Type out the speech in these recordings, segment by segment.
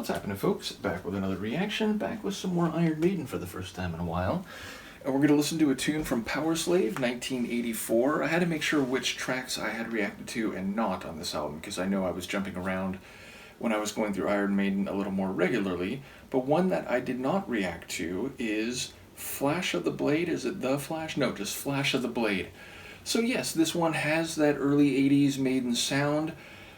What's happening, folks? Back with another reaction, back with some more Iron Maiden for the first time in a while. And we're going to listen to a tune from Powerslave, 1984. I had to make sure which tracks I had reacted to and not on this album, because I know I was jumping around when I was going through Iron Maiden a little more regularly. But one that I did not react to is Flash of the Blade. Is it The Flash? No, just Flash of the Blade. So yes, this one has that early 80s Maiden sound.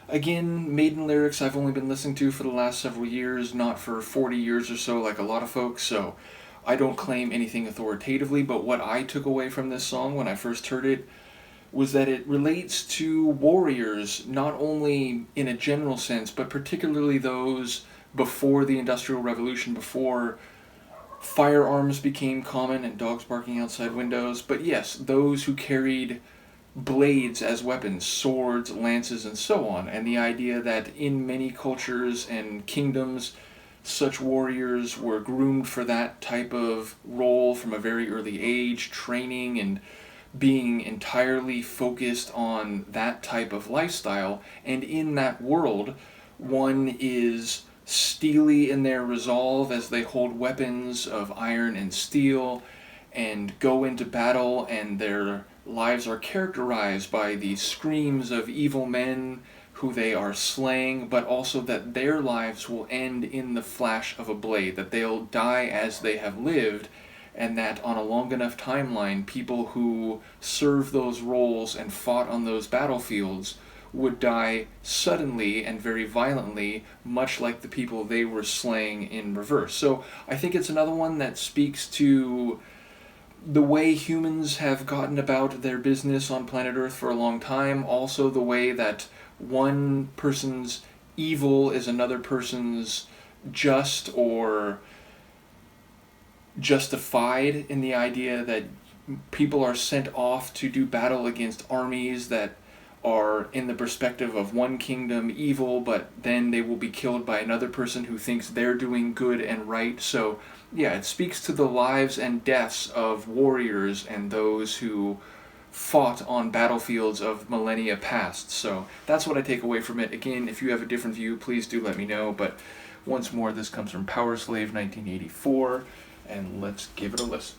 Again, Maiden lyrics I've only been listening to for the last several years, not for 40 years or so like a lot of folks, so I don't claim anything authoritatively, but what I took away from this song when I first heard it was that it relates to warriors, not only in a general sense, but particularly those before the Industrial Revolution, before firearms became common and dogs barking outside windows, but yes, those who carried blades as weapons, swords, lances, and so on, and the idea that in many cultures and kingdoms, such warriors were groomed for that type of role from a very early age, training and being entirely focused on that type of lifestyle, and in that world, one is steely in their resolve as they hold weapons of iron and steel and go into battle, and their lives are characterized by the screams of evil men who they are slaying, but also that their lives will end in the flash of a blade, that they'll die as they have lived, and that on a long enough timeline, people who served those roles and fought on those battlefields would die suddenly and very violently, much like the people they were slaying in reverse. So I think it's another one that speaks to the way humans have gotten about their business on planet Earth for a long time, also the way that one person's evil is another person's just or justified, in the idea that people are sent off to do battle against armies that are in the perspective of one kingdom evil, but then they will be killed by another person who thinks they're doing good and right. So yeah, it speaks to the lives and deaths of warriors and those who fought on battlefields of millennia past. So that's what I take away from it. Again, if you have a different view, please do let me know. But once more, this comes from Powerslave 1984, and let's give it a listen.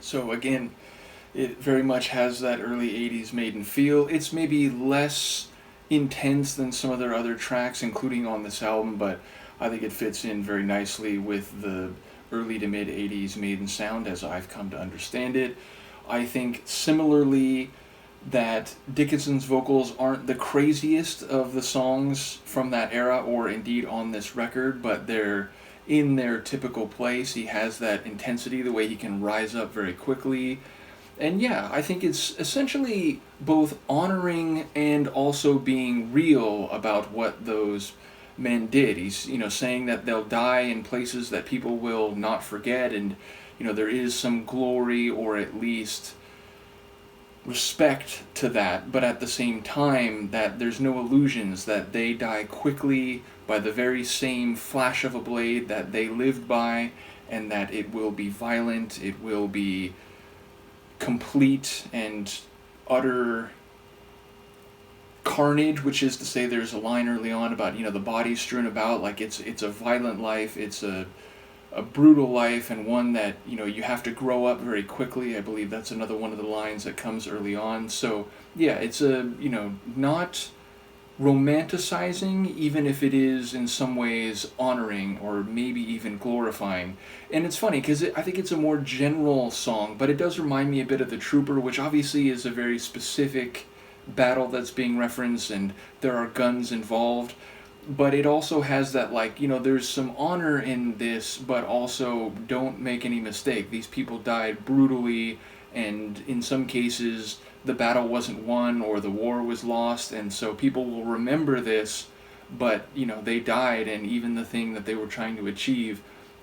So again, it very much has that early 80s Maiden feel. It's maybe less intense than some of their other tracks, including on this album, but I think it fits in very nicely with the early to mid 80s Maiden sound as I've come to understand it. I think similarly that Dickinson's vocals aren't the craziest of the songs from that era or indeed on this record, but they're in their typical place. He has that intensity, the way he can rise up very quickly. And yeah, I think it's essentially both honoring and also being real about what those men did. He's, saying that they'll die in places that people will not forget, and, there is some glory or at least respect to that, but at the same time that there's no illusions, that they die quickly by the very same flash of a blade that they lived by, and that it will be violent, it will be complete and utter carnage, which is to say there's a line early on about, the bodies strewn about, like it's a violent life, it's a brutal life, and one that, you have to grow up very quickly. I believe that's another one of the lines that comes early on. So, yeah, it's not romanticizing, even if it is in some ways honoring or maybe even glorifying. And it's funny, because I think it's a more general song, but it does remind me a bit of The Trooper, which obviously is a very specific battle that's being referenced, and there are guns involved. But it also has that, there's some honor in this, but also don't make any mistake. These people died brutally, and in some cases, the battle wasn't won or the war was lost, and so people will remember this, but, they died, and even the thing that they were trying to achieve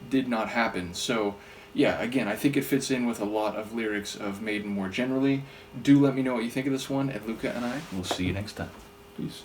did not happen. So, yeah, again, I think it fits in with a lot of lyrics of Maiden more generally. Do let me know what you think of this one at Luca and I. We'll see you next time. Peace.